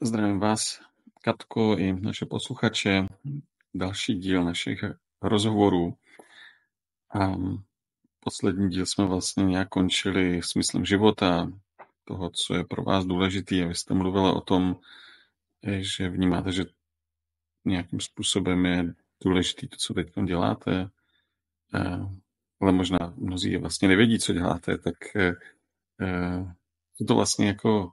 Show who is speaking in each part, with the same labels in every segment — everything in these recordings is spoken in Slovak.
Speaker 1: Zdravím vás, Katko, i naše posluchače. Další díl našich rozhovorů. A poslední díl jsme vlastně nějak končili smyslem života, toho, co je pro vás důležitý. A vy jste mluvila o tom, že vnímáte, že nějakým způsobem je důležitý to, co teď děláte, ale možná mnozí vlastně nevědí, co děláte, tak co to vlastně jako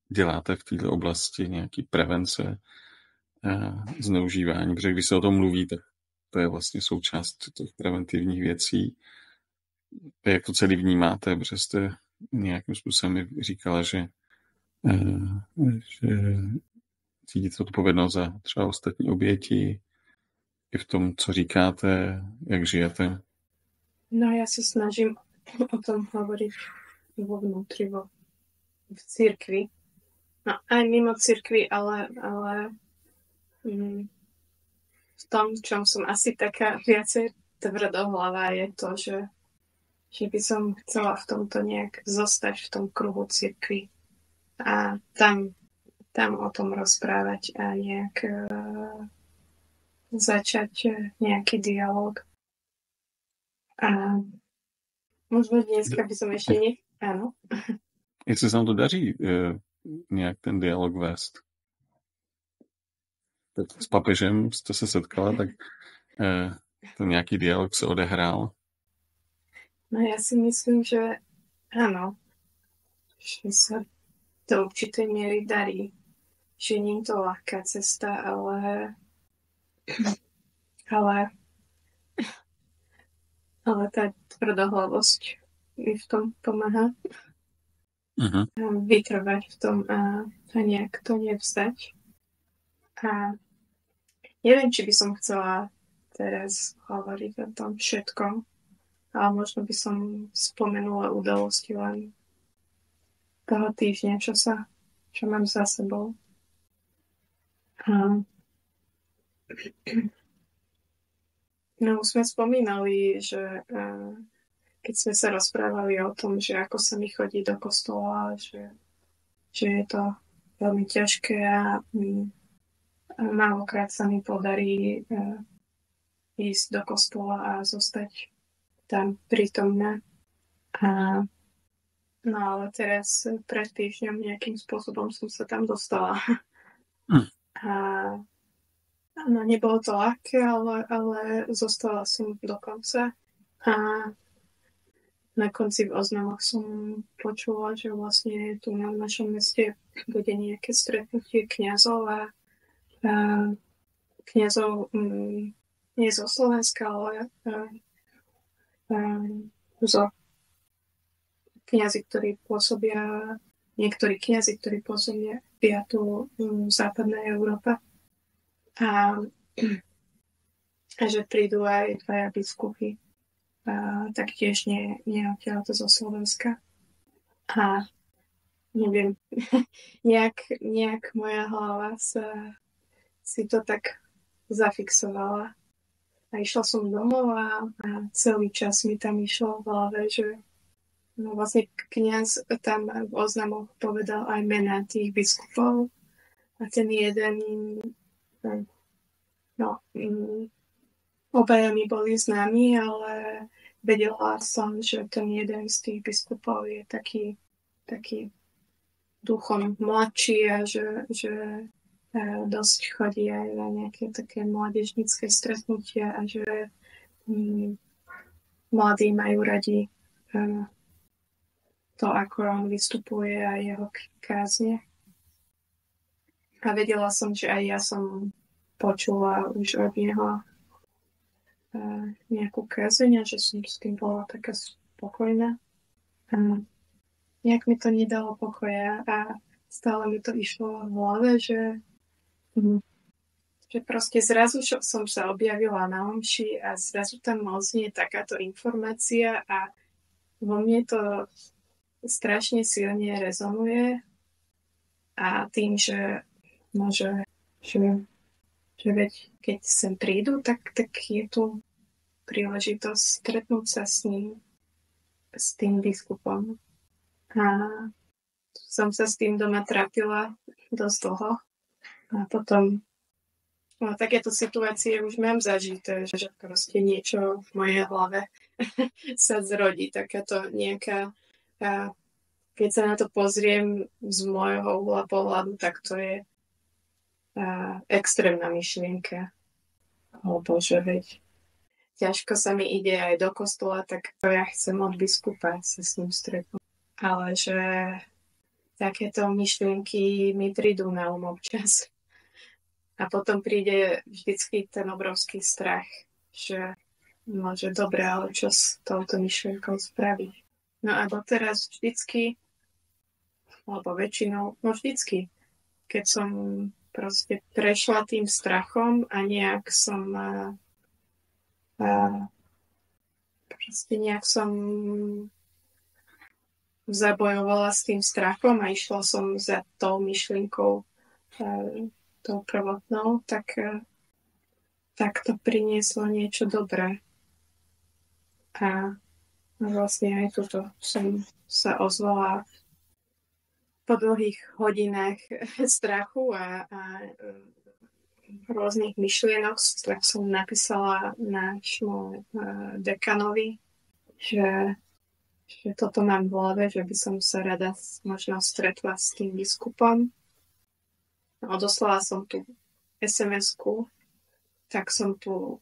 Speaker 1: děláte v této oblasti, nějaký prevence zneužívání, protože když se o tom mluví, tak to je vlastně součást těch preventivních věcí. Jak to celý vnímáte, protože jste nějakým způsobem mi říkala, že cítíte odpovědnost za třeba ostatní oběti i v tom, co říkáte, jak žijete.
Speaker 2: No ja sa snažím o tom hovoriť vo vnútri, v cirkvi. No aj mimo cirkvi, ale v tom, čom som asi taká viacej tvrdohlavá, je to, že by som chcela v tomto nejak zostať v tom kruhu cirkvi a tam o tom rozprávať a nejak začať nejaký dialog. A možno dneska by som ešte áno.
Speaker 1: Jestli se vám to daří nějak ten dialog vést. Tak s papežem jste se setkala, tak ten nějaký dialog se odehrál.
Speaker 2: No ja si myslím, že áno, že sa do určitej miery darí. Že nie je to ľahká cesta, ale tá tvrdohlavosť mi v tom pomáha. Vytrvať v tom a nejak to nevzdať. A neviem, či by som chcela teraz hovoriť o tom všetkom, ale možno by som spomenula udalosti len toho týždňa, čo mám za sebou. No, už sme spomínali, že keď sme sa rozprávali o tom, že ako sa mi chodí do kostola, že je to veľmi ťažké a málokrát sa mi podarí ísť do kostola a zostať tam prítomná. No ale teraz pred týždňom nejakým spôsobom som sa tam dostala. No, nebolo to ľahké, ale zostala som do konca. A na konci v oznamoch som počula, že vlastne tu na našom meste bude nejaké stretnutie kňazov a kňazov nie zo Slovenska, ale zo kňazi, ktorí pôsobia, niektorí kňazi, ktorí pôsobia tu v západnej Európe. A že prídu aj dvaja biskupy, taktiež nie odtiaľ to zo Slovenska. A neviem, nejak moja hlava si to tak zafixovala. A išla som domov a celý čas mi tam išlo v hlave, že no vlastne kňaz tam v oznamoch povedal aj mená tých biskupov a ten jeden obaja mi boli známi, ale vedela som, že ten jeden z tých biskupov je taký duchom mladší a že dosť chodí aj na nejaké také mládežnícke stretnutia a že mladí majú radi to, ako on vystupuje a jeho kázne. A vedela som, že aj ja som počula už od neho nejakú kázeň a že som s tým bola taká spokojná. Nejak mi to nedalo pokoja a stále mi to išlo v hlave, že proste zrazu som sa objavila na omši a zrazu tam oznie takáto informácia a vo mne to strašne silne rezonuje a tým, že veď keď sem prídu, tak je tu príležitosť stretnúť sa s ním, s tým biskupom. A som sa s tým doma trápila dosť dlho. A potom takéto situácie už mám zažité, že proste niečo v mojej hlave sa zrodí. Takáto nejaká, keď sa na to pozriem z môjho uhla pohľadu, tak to je extrémna myšlienka. O Bože, veď ťažko sa mi ide aj do kostola, tak to ja chcem od biskupa sa s ním stretnúť. Ale že takéto myšlienky mi prídu na občas. A potom príde vždycky ten obrovský strach, že dobre, ale čo s touto myšlienkou spraviť. No a doteraz vždycky, alebo väčšinou, vždycky, keď som proste prešla tým strachom a nejak som zabojovala s tým strachom a išla som za tou myšlienkou tou prvotnou, tak to prinieslo niečo dobré. A vlastne aj tuto som sa ozvala po dlhých hodinách strachu a rôznych myšlienok, tak som napísala nášmu dekanovi, že toto mám v hlave, že by som sa rada možno stretla s tým biskupom. Odoslala som tu SMS-ku, tak som tu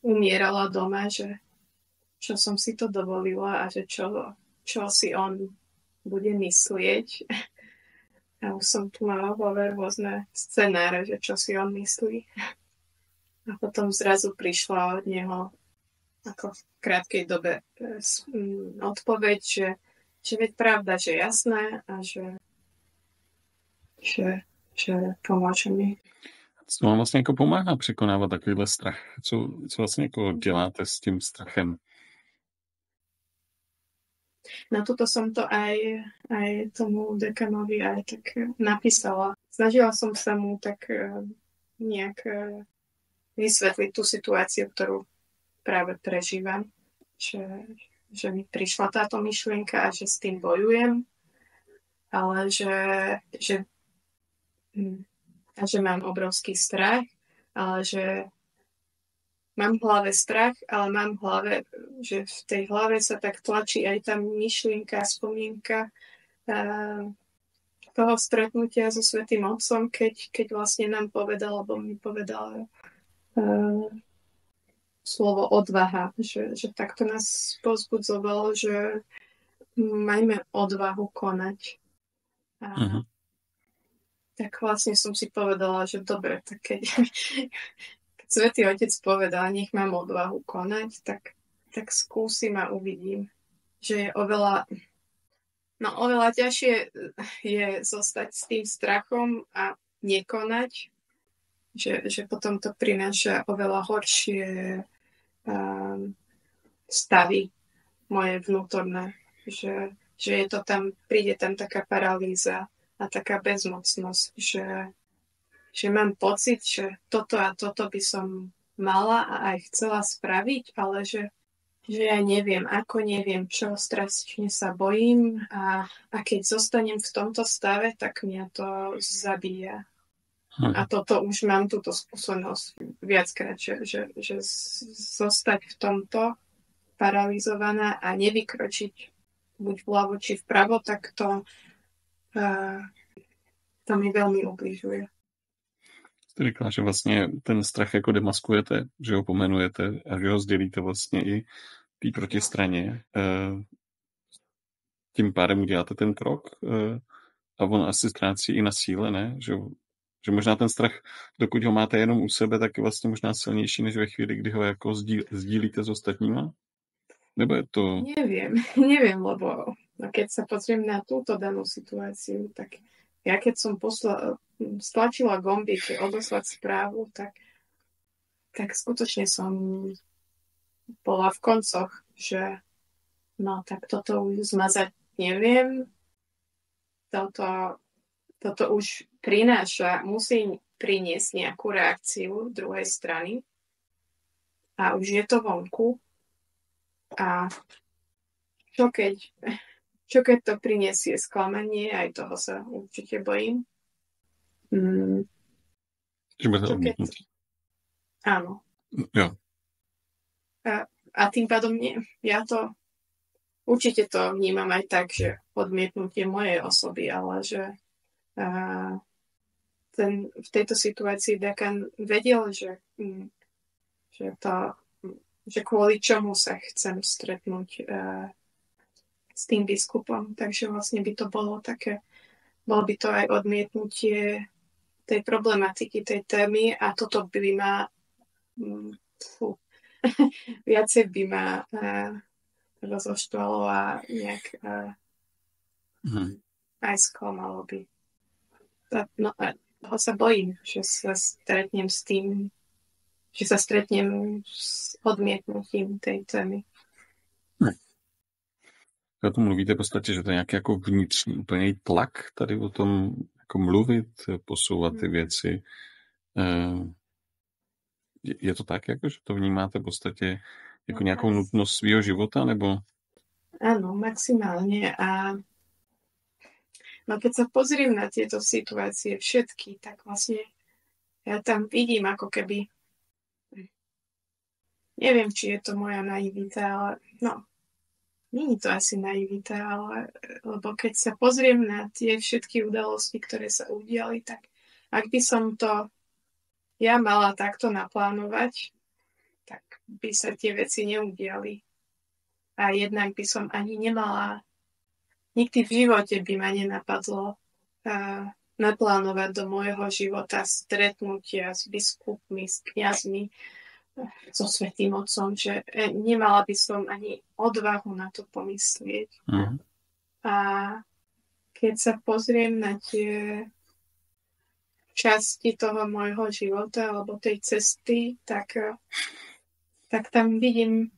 Speaker 2: umierala doma, že čo som si to dovolila a že čo si on bude myslieť. A už som tu mala rôzne scenáre, že čo si on myslí. A potom zrazu prišla od neho ako v krátkej dobe odpoveď, že veď pravda, že jasné a že pomôže mi.
Speaker 1: Co vám vlastně jako pomáhá překonávat takovýhle strach? Co vlastně jako děláte s tím strachem?
Speaker 2: Na toto som to aj tomu dekanovi aj tak napísala. Snažila som sa mu tak nejak vysvetliť tú situáciu, ktorú práve prežívam. Že mi prišla táto myšlienka a že s tým bojujem, ale že mám obrovský strach, ale že mám v hlave strach, ale mám v hlave, že v tej hlave sa tak tlačí aj tá myšlienka, spomienka toho stretnutia so Svätým Otcom, keď vlastne nám povedal, alebo mi povedal slovo odvaha, že takto nás pozbudzovalo, že majme odvahu konať. Tak vlastne som si povedala, že dobre, tak keď Svätý Otec povedal, nech mám odvahu konať, tak skúsim a uvidím, že je oveľa ťažšie je zostať s tým strachom a nekonať, že potom to prináša oveľa horšie stavy moje vnútorné, že je to tam, príde tam taká paralýza a taká bezmocnosť, že mám pocit, že toto a toto by som mala a aj chcela spraviť, ale že ja neviem, čo, strašne sa bojím a keď zostanem v tomto stave, tak mňa to zabíja. A toto už mám túto skúsenosť viackrát, že zostať v tomto paralizovaná a nevykročiť buď vľavo či vpravo, tak to mi veľmi ubližuje.
Speaker 1: Jste říkala, že vlastně ten strach jako demaskujete, že ho pomenujete a že ho sdělíte vlastně i té protistraně. Tím pádem uděláte ten krok a on asi ztrácí i na síle, ne? Že možná ten strach, dokud ho máte jenom u sebe, tak je vlastně možná silnější, než ve chvíli, kdy ho jako sdílíte s ostatníma? Nebo je to...
Speaker 2: Neviem, lebo keď sa pozriem na túto danú situáciu, tak ja keď som stlačila gombík odoslať správu, tak skutočne som bola v koncoch, že tak toto už zmazať neviem, toto už musí priniesť nejakú reakciu druhej strany a už je to vonku a čo keď to priniesie sklamanie, aj toho sa určite bojím.
Speaker 1: Čiže bude to
Speaker 2: Čo keď...
Speaker 1: odmietnutí.
Speaker 2: Áno.
Speaker 1: Jo.
Speaker 2: A tým pádom ja to určite to vnímam aj tak, že odmietnutie mojej osoby, ale že v tejto situácii dekan vedel, že kvôli čomu sa chcem stretnúť s tým biskupom. Takže vlastne by to bolo by to aj odmietnutie tej problematiky, tej témy a toto by ma viacej by ma rozoštvalo a nejak aj sklamalo by. No, ho sa bojím, že sa stretnem s tým, že sa stretnem s odmietnutím tej témy.
Speaker 1: O tom mluvíte v podstatě, že to je nějaký jako vnitřní úplný tlak tady o tom jako mluvit, posouvat ty věci. Je to tak, jako, že to vnímáte v podstatě jako nějakou nutnost svýho života, nebo?
Speaker 2: Áno, maximálne. No keď sa pozriem na tieto situácie všetky, tak vlastne ja tam vidím ako keby, neviem, či je to moja naivita, ale nie je to asi naivita, lebo keď sa pozriem na tie všetky udalosti, ktoré sa udiali, tak ak by som to ja mala takto naplánovať, tak by sa tie veci neudiali. A jednak by som ani nemala, nikdy v živote by ma nenapadlo naplánovať do môjho života stretnutia s biskupmi, s kňazmi, so Svätým Otcom, že nemala by som ani odvahu na to pomyslieť. A keď sa pozriem na tie časti toho môjho života alebo tej cesty, tak tam vidím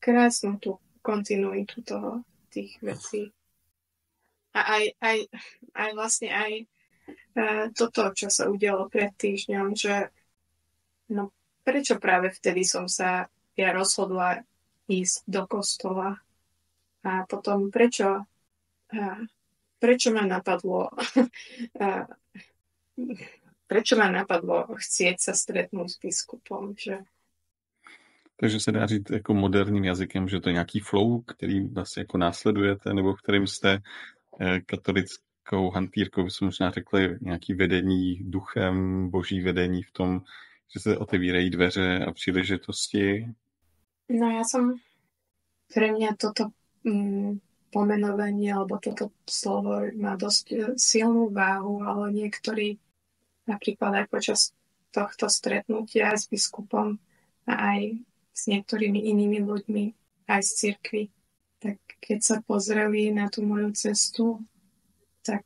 Speaker 2: krásnu tú kontinuitu tých vecí. A aj vlastne aj toto, čo sa udialo pred týždňom, že prečo práve vtedy som sa ja rozhodla ísť do kostola a potom prečo ma napadlo chcieť sa stretnúť s biskupom, že...
Speaker 1: Takže se dá říct jako moderním jazykem, že to je nějaký flow, který vlastně jako následujete, nebo v kterým jste katolickou hantýrkou, by jsme možná řekli, nějaký vedení duchem, boží vedení v tom, že se otevírají dveře a příležitosti.
Speaker 2: No ja som... Pre mňa toto pomenovanie alebo toto slovo má dosť silnú váhu, ale niektorí napríklad aj počas tohto stretnutia s biskupom a aj s niektorými inými ľuďmi, aj z cirkvi, tak keď sa pozreli na tú moju cestu, tak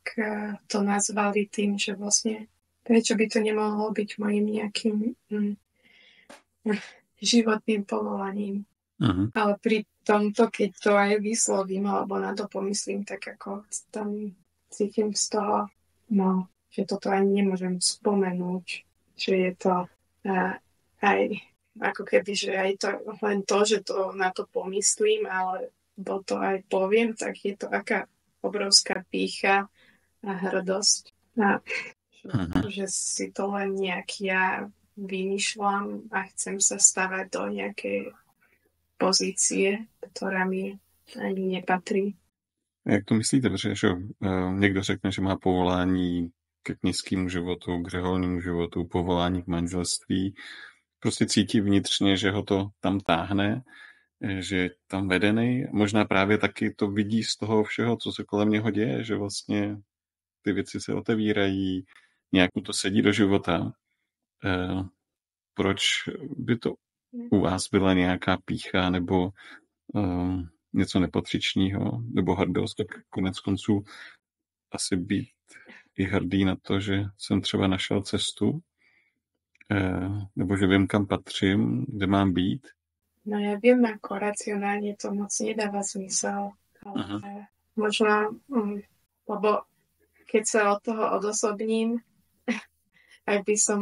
Speaker 2: to nazvali tým, že vlastne prečo by to nemohlo byť mojim nejakým životným povolaním. Ale pri tomto, keď to aj vyslovím alebo na to pomyslím, tak ako tam cítim z toho, že toto ani nemôžem spomenúť, že je to aj ako keby, že aj to len to, že to na to pomyslím, alebo to aj poviem, tak je to aká obrovská pýcha a hrdosť. Že si to len nejak ja vymýšľam a chcem sa stavať do nejakej pozície, ktorá mi ani nepatrí.
Speaker 1: Jak to myslíte? Protože někdo řekne, že má povolání ke kněžskému životu, k řeholnímu životu, povolání k manželství. Prostě cítí vnitřně, že ho to tam táhne, že je tam vedený. Možná právě taky to vidí z toho všeho, co se kolem něho děje, že vlastně ty věci se otevírají, nějak mu to sedí do života. Proč by to u vás byla nějaká pýcha nebo něco nepatřičného nebo hrdost, tak konec konců asi být i hrdý na to, že jsem třeba našel cestu, nebo že vím, kam patřím, kde mám být.
Speaker 2: No ja viem, ako racionálne to moc nedáva zmysel, ale možno, lebo keď sa od toho odosobním, ak by som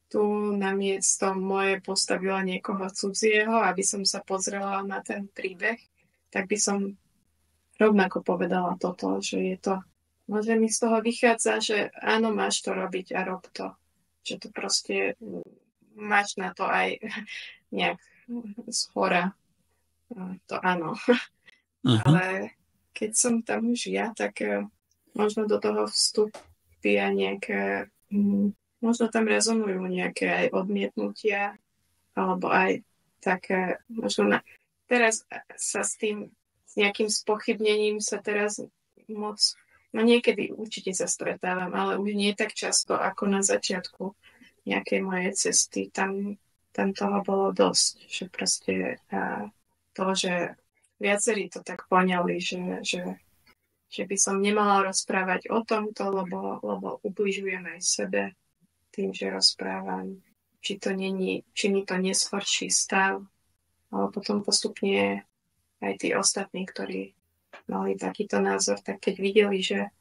Speaker 2: tu namiesto moje postavila niekoho cudzieho, aby som sa pozrela na ten príbeh, tak by som rovnako povedala toto, že je to Môže mi z toho vychádza, že áno, máš to robiť a rob to. Že to proste máš na to aj nejak zhora. To áno.
Speaker 1: Uh-huh.
Speaker 2: Ale keď som tam už ja, tak možno do toho vstúpia nejaké, možno tam rezonujú nejaké aj odmietnutia, alebo aj také, možno teraz sa s tým, s nejakým spochybnením sa teraz moc, no niekedy určite sa stretávam, ale už nie tak často ako na začiatku nejakej mojej cesty. Tam toho bolo dosť, že proste to, že viacerí to tak poňali, že by som nemala rozprávať o tomto, lebo ubližujem aj sebe tým, že rozprávam, či mi to nesforší stav, ale potom postupne aj tí ostatní, ktorí mali takýto názor, tak keď videli, že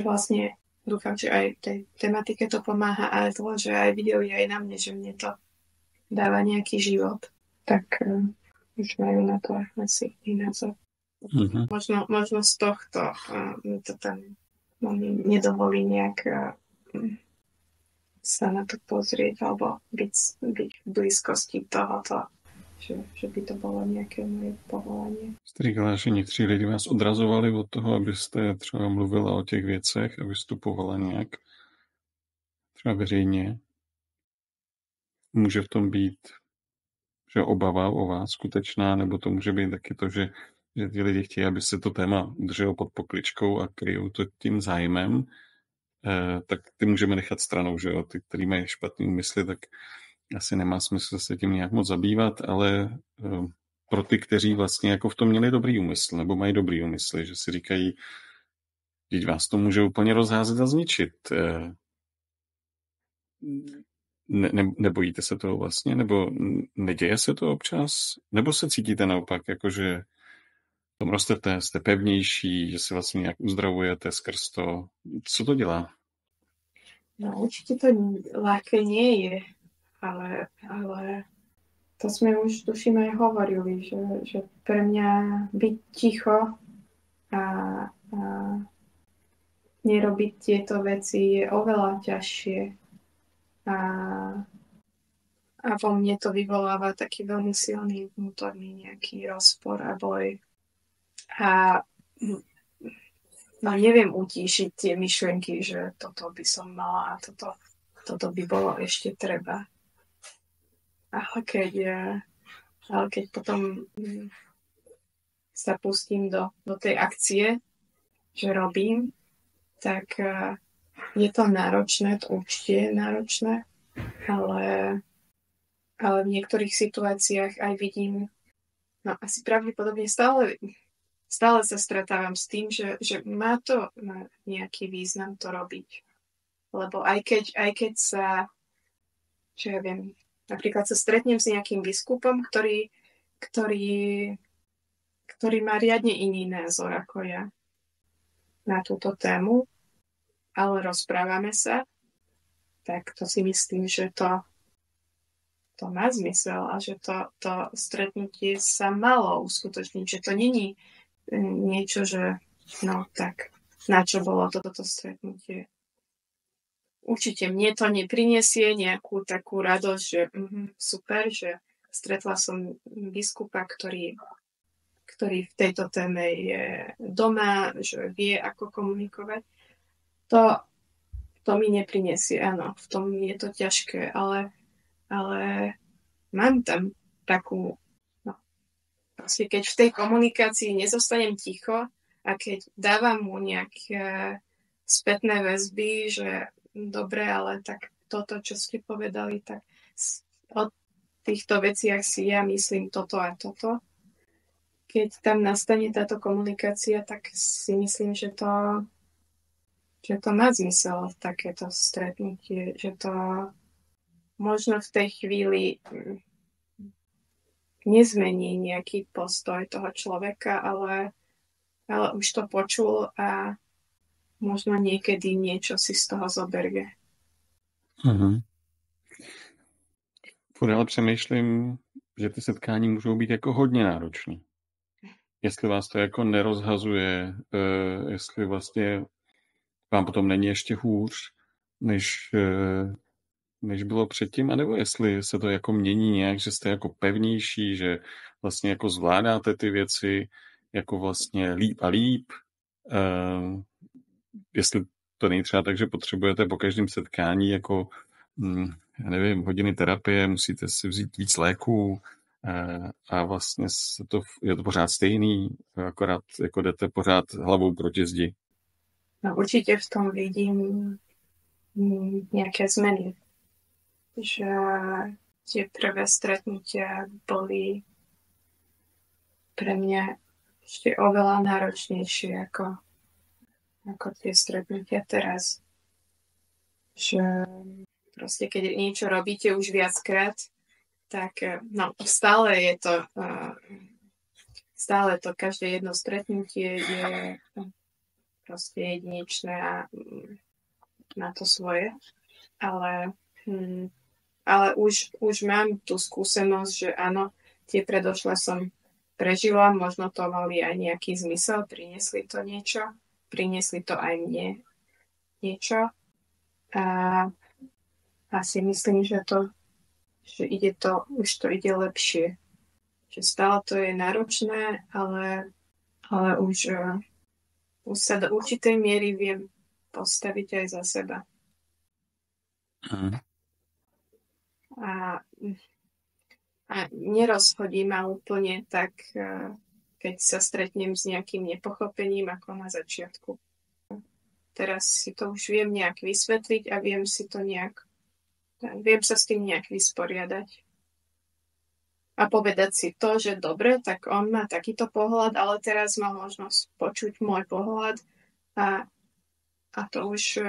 Speaker 2: vlastne dúfam, že aj tej tematike to pomáha, ale to, že aj videli aj na mne, že mne to dáva nejaký život, tak už majú na to asi iný názor.
Speaker 1: Uh-huh.
Speaker 2: Možno z tohto mi to tam nedovolí nejak sa na to pozrieť alebo byť v blízkosti tohoto, že by to bolo nejaké moje povolanie.
Speaker 1: Strigláši někteří lidi vás odrazovali od toho, abyste třeba mluvila o těch věcech a vystupovala nějak třeba veřejně. Může v tom být, že obava o vás skutečná, nebo to může být taky to, že ty lidi chtějí, aby se to téma udrželo pod pokličkou a kryjou to tím zájmem, tak ty můžeme nechat stranou, že jo, ty, který mají špatný úmysly, tak asi nemá smysl se tím nějak moc zabývat, ale pro ty, kteří vlastně jako v tom měli dobrý úmysl, nebo mají dobrý úmysly, že si říkají, teď vás to může úplně rozházet a zničit. Nebojíte se toho vlastně? Nebo neděje se to občas? Nebo se cítíte naopak, jakože v tom rostete, jste pevnější, že se vlastně nějak uzdravujete skrz to? Co to dělá?
Speaker 2: No určite to ľahké nie je, ale to sme už tuším aj hovorili, že pre mňa byť ticho a nerobiť tieto veci je oveľa ťažšie. A vo mne to vyvoláva taký veľmi silný vnútorný nejaký rozpor a boj. A no neviem utíšiť tie myšlienky, že toto by som mala a toto by bolo ešte treba. Ale keď potom sa pustím do tej akcie, že robím, tak je to náročné, to určite je náročné, ale v niektorých situáciách aj vidím, no asi pravdepodobne stále sa stretávam s tým, že má to nejaký význam to robiť. Lebo aj keď sa, čo ja viem, napríklad sa stretnem s nejakým biskupom, ktorý má riadne iný názor ako ja na túto tému, ale rozprávame sa, tak to si myslím, že to má zmysel a že to stretnutie sa malo uskutočniť, že to není niečo, že no tak na čo bolo toto stretnutie. Určite mne to neprinesie nejakú takú radosť, že super, že stretla som biskupa, ktorý v tejto téme je doma, že vie, ako komunikovať. To mi neprinesie, áno, v tom je to ťažké, ale mám tam takú, no, proste keď v tej komunikácii nezostanem ticho a keď dávam mu nejaké spätné väzby, že dobre, ale tak toto, čo ste povedali, tak o týchto veciach si ja myslím toto a toto. Keď tam nastane táto komunikácia, tak si myslím, že to má zmysel, takéto stretnutie, že to možno v tej chvíli nezmení nejaký postoj toho človeka, ale už to počul a možno niekedy niečo si z toho zoberie.
Speaker 1: Uh-huh. Furt ale přemýšlím, že ty setkání můžou být jako hodně náročný. jestli vás to jako nerozhazuje, jestli vlastně vám potom není ještě hůř, než bylo předtím, anebo jestli se to jako mění nějak, že jste jako pevnější, že vlastně jako zvládáte ty věci jako vlastně líp a líp, jestli to není třeba tak, že potřebujete po každém setkání jako, já nevím, hodiny terapie, musíte si vzít víc léků a vlastně je to pořád stejný, akorát jako jdete pořád hlavou proti zdi.
Speaker 2: No, určite v tom vidím nejaké zmeny. Že tie prvé stretnutia boli pre mňa ešte oveľa náročnejšie ako tie stretnutia teraz. Že proste keď niečo robíte už viackrát, tak no, stále to každé jedno stretnutie je proste jedinečné a na to svoje. Ale už mám tú skúsenosť, že áno, tie predošlé som prežila, možno to mali aj nejaký zmysel, priniesli to aj mne niečo. A si myslím, že už to ide lepšie. Že stále to je náročné, ale už sa do určitej miery viem postaviť aj za seba. A nerozhodí ma úplne tak, keď sa stretnem s nejakým nepochopením ako na začiatku. Teraz si to už viem nejak vysvetliť a viem sa s tým nejak vysporiadať. A povedať si to, že dobre, tak on má takýto pohľad, ale teraz má možnosť počuť môj pohľad a to už,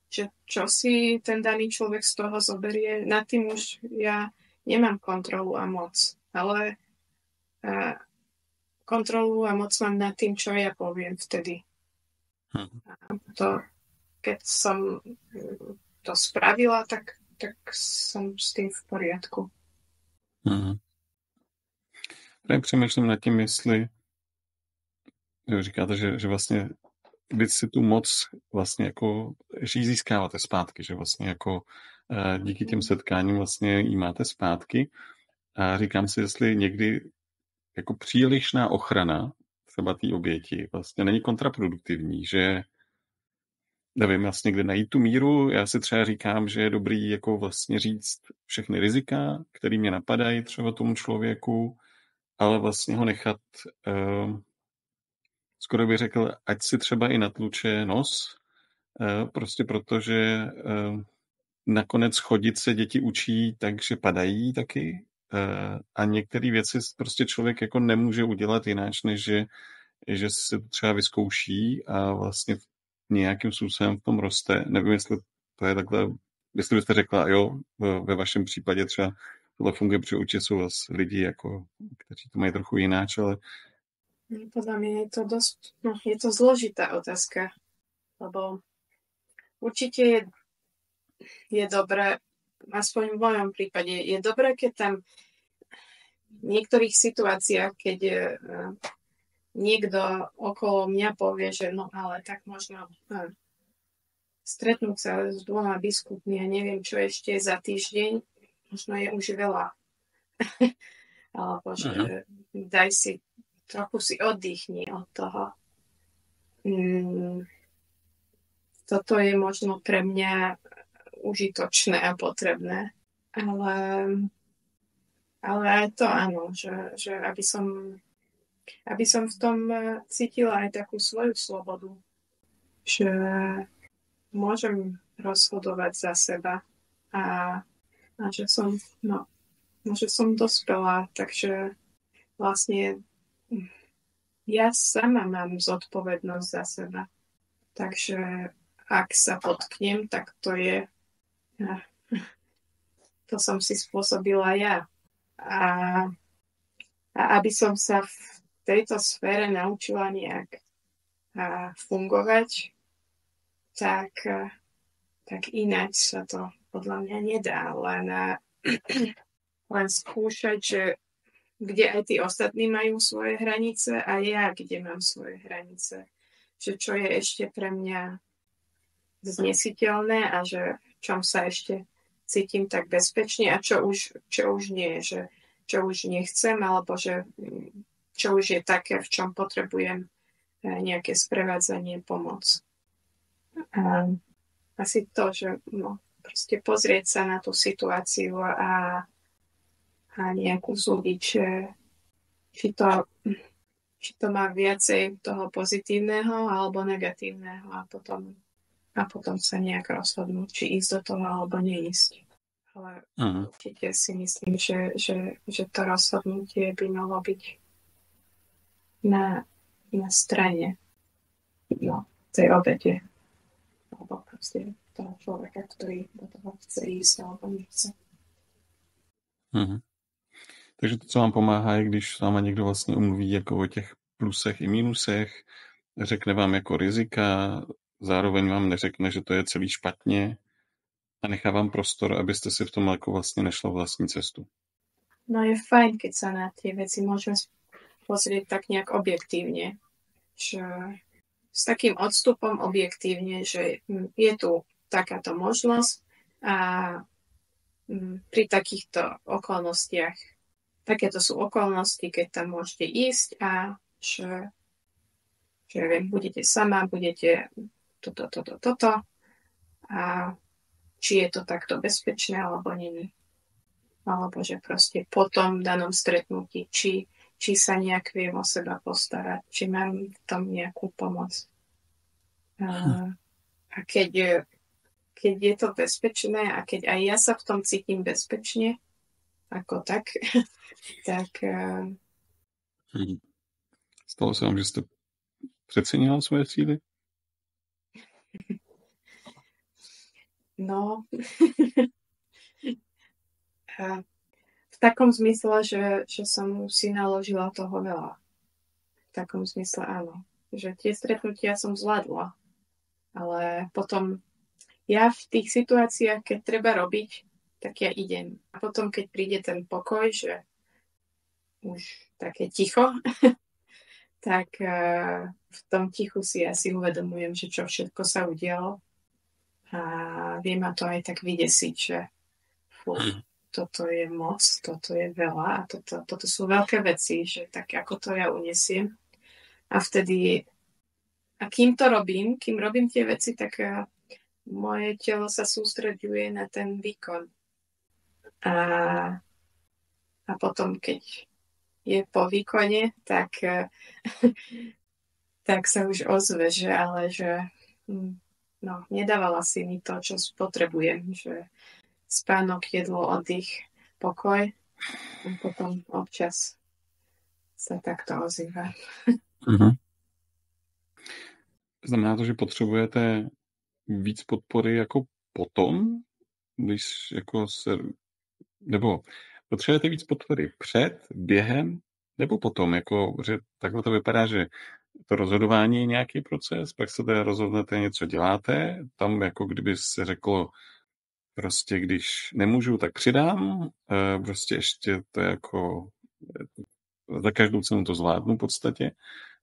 Speaker 2: že čo si ten daný človek z toho zoberie, nad tým už ja nemám kontrolu a moc, ale kontrolu a moc mám nad tým, čo ja poviem vtedy. Keď som to spravila, tak som s tým v poriadku.
Speaker 1: Přemýšlím nad tím, jestli říkáte, že vlastně vy si tu moc vlastně jako získáváte zpátky, že vlastně jako díky těm setkáním vlastně jí máte zpátky a říkám si, jestli někdy jako přílišná ochrana třeba té oběti vlastně není kontraproduktivní, že nevím vlastně, kde najít tu míru. Já si třeba říkám, že je dobrý jako vlastně říct všechny rizika, které mě napadají třeba tomu člověku, ale vlastně ho nechat, skoro bych řekl, ať si třeba i natluče nos, prostě protože nakonec chodit se děti učí tak, že padají taky a některé věci prostě člověk jako nemůže udělat jináč, než že se to třeba vyzkouší a vlastně nějakým způsobem v tom roste. Nevím, jestli to je takhle, jestli byste řekla, jo, ve vašem případě třeba tohle funguje, protože určitě jsou vlastně lidi, jako, kteří to mají trochu jináč, ale...
Speaker 2: Podľa mňa je to zložitá otázka, lebo určite je dobré, aspoň v mojom prípade, je dobré, keď tam v niektorých situáciách, keď niekto okolo mňa povie, že no ale tak možno stretnúť sa s 2 biskupmi a neviem čo ešte za týždeň, možno je už veľa. Alebo že daj si, trochu si oddychni od toho. Toto je možno pre mňa užitočné a potrebné. Ale aj to áno, že aby som v tom cítila aj takú svoju slobodu. Že môžem rozhodovať za seba a že som dospelá, takže vlastne ja sama mám zodpovednosť za seba. Takže ak sa potknem, tak to som si spôsobila ja. A aby som sa v tejto sfére naučila nejak fungovať, tak ináč sa to podľa mňa nedá. Len skúšať, že kde aj tí ostatní majú svoje hranice a ja, kde mám svoje hranice. Že čo je ešte pre mňa znesiteľné a že v čom sa ešte cítim tak bezpečne a čo už nie, že čo už nechcem, alebo že čo už je také, v čom potrebujem nejaké sprevádzanie, pomoc. A asi to, že proste pozrieť sa na tú situáciu a nejakú súdiť, či to má viacej toho pozitívneho alebo negatívneho a potom sa nejak rozhodnúť, či ísť do toho alebo neísť. Ale určite si myslím, že to rozhodnutie by malo byť na strane tej obete. Alebo proste toho človeka, ktorý do toho chce ísť alebo nechce.
Speaker 1: Takže to, co vám pomáhá, je, když s váma někdo vlastně umluví jako o těch plusech i minusech, řekne vám jako rizika, zároveň vám neřekne, že to je celý špatně a nechá vám prostor, abyste si v tom jako vlastně nešla vlastní cestu.
Speaker 2: No je fajn, keď sa na tie veci môžeme pozrieť tak nejak objektívne. Že s takým odstupom objektívne, že je tu takáto možnosť a pri takýchto okolnostiach takéto sú okolnosti, keď tam môžete ísť a že budete sama, budete toto a či je to takto bezpečné alebo nie. Alebo že proste po tom danom stretnutí, či sa nejak viem o seba postarať, či mám v tom nejakú pomoc. A keď je to bezpečné a keď aj ja sa v tom cítim bezpečne, ako tak.
Speaker 1: Stalo se vám, že jste přecenila svoje síly?
Speaker 2: No, v takom zmysle, že som si naložila toho veľa. V takom zmysle áno. Že tie stretnutia som zvládla. Ale potom ja v tých situáciách, keď treba robiť, tak ja idem. A potom, keď príde ten pokoj, že už také ticho, tak v tom tichu si asi uvedomujem, že čo všetko sa udialo. A vie ma to aj tak vydesiť, že toto je moc, toto je veľa a toto sú veľké veci, že tak ako to ja unesiem. A vtedy, kým robím tie veci, tak moje telo sa sústreďuje na ten výkon. A potom, keď je po výkone, tak sa už ozve, že nedávala si mi to, čo potrebujem, že spánok, jedlo, oddych, pokoj a potom občas sa takto ozýva.
Speaker 1: Znamená to, že potřebujete víc podpory jako potom, když jako nebo potřebujete víc podpory před, během, nebo potom, jako, že takhle to vypadá, že to rozhodování je nějaký proces, pak se teda rozhodnete, něco děláte, tam jako kdyby se řeklo, prostě když nemůžu, tak přidám, prostě ještě to jako za každou cenu to zvládnu v podstatě,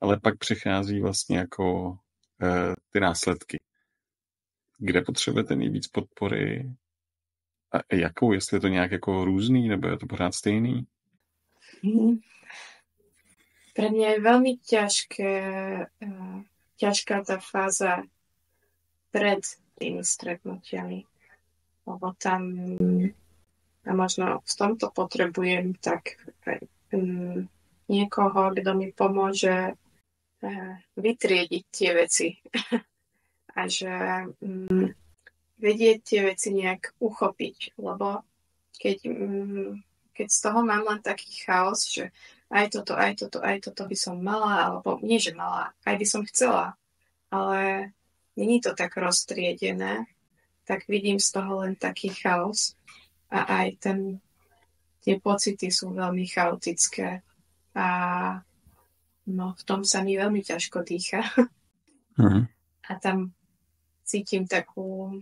Speaker 1: ale pak přichází vlastně jako ty následky. Kde potřebujete nejvíc podpory a jakou, jestli je to nějak jako různý, nebo je to pořád stejný?
Speaker 2: Pre mňa je veľmi ťažká tá fáza pred tými stretnutiami. Lebo tam a možno v tomto potrebujem tak niekoho, kto mi pomôže vytriediť tie veci. A že vedieť tie veci nejak uchopiť. Lebo keď z toho mám len taký chaos, že aj toto by som mala, alebo nie, že mala, aj by som chcela, ale není to tak roztriedené, tak vidím z toho len taký chaos a aj tie pocity sú veľmi chaotické a v tom sa mi veľmi ťažko dýcha. A tam cítim takú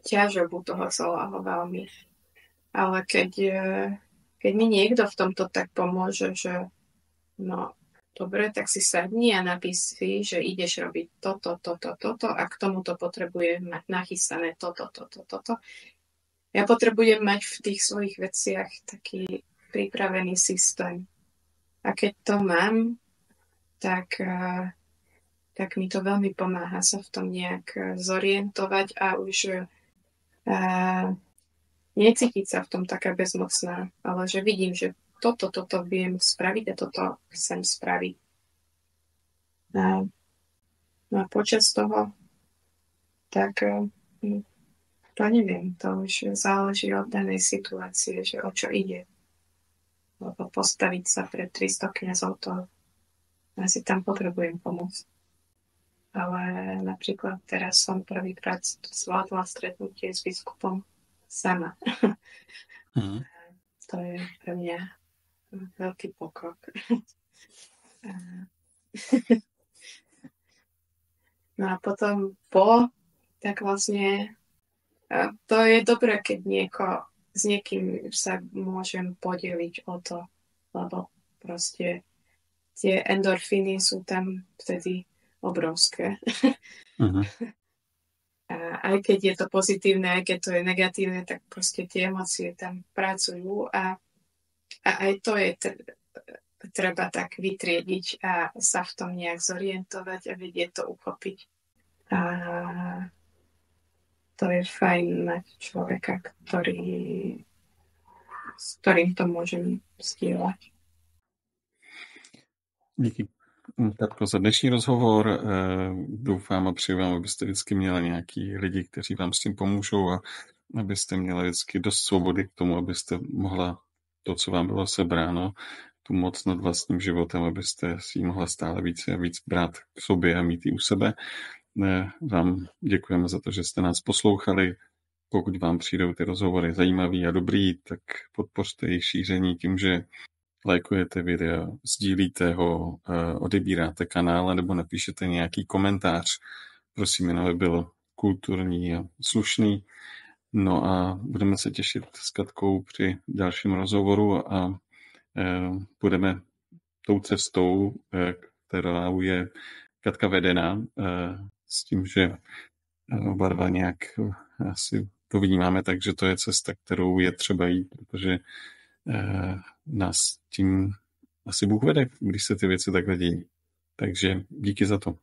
Speaker 2: ťažobu toho celého veľmi. Ale keď keď mi niekto v tomto tak pomôže, že no, dobre, tak si sadni a napíš si, že ideš robiť toto a k tomuto potrebujem mať nachystané toto. Ja potrebujem mať v tých svojich veciach taký pripravený systém. A keď to mám, tak mi to veľmi pomáha sa v tom nejak zorientovať a už necítiť sa v tom taká bezmocná, ale že vidím, že toto viem spraviť a toto chcem spraviť. No a počas toho, tak to neviem, to už záleží od danej situácie, že o čo ide. Lebo postaviť sa pred 300 kňazov, to asi tam potrebujem pomôcť. Ale napríklad teraz som prvýkrát zvládla stretnutie s biskupom sama. To je pre mňa veľký pokrok. No a potom tak vlastne to je dobré, keď s niekým sa môžem podeliť o to, lebo proste tie endorfíny sú tam vtedy obrovské. A aj keď je to pozitívne, aj keď to je negatívne, tak proste tie emócie tam pracujú a aj to je treba tak vytriediť a sa v tom nejak zorientovať a vedieť to uchopiť. A to je fajn mať človeka, s ktorým to môžem sdieľať.
Speaker 1: Díky, Katko, za dnešní rozhovor. Doufám a přeju vám, abyste vždycky měli nějaký lidi, kteří vám s tím pomůžou a abyste měli vždycky dost svobody k tomu, abyste mohla to, co vám bylo sebráno, tu moc nad vlastním životem, abyste si ji mohla stále více a víc brát k sobě a mít ji u sebe. Vám děkujeme za to, že jste nás poslouchali. Pokud vám přijdou ty rozhovory zajímavý a dobrý, tak podpořte jejich šíření tím, že lajkujete video, sdílíte ho, odebíráte kanál nebo napíšete nějaký komentář. Prosím jen, aby byl kulturní a slušný. No a budeme se těšit s Katkou při dalším rozhovoru a budeme tou cestou, kterou je Katka vedená, s tím, že oba dva nějak asi to vnímáme, takže to je cesta, kterou je třeba jít, protože nás tím asi Bůh vede, když se ty věci takhle dějí. Takže díky za to.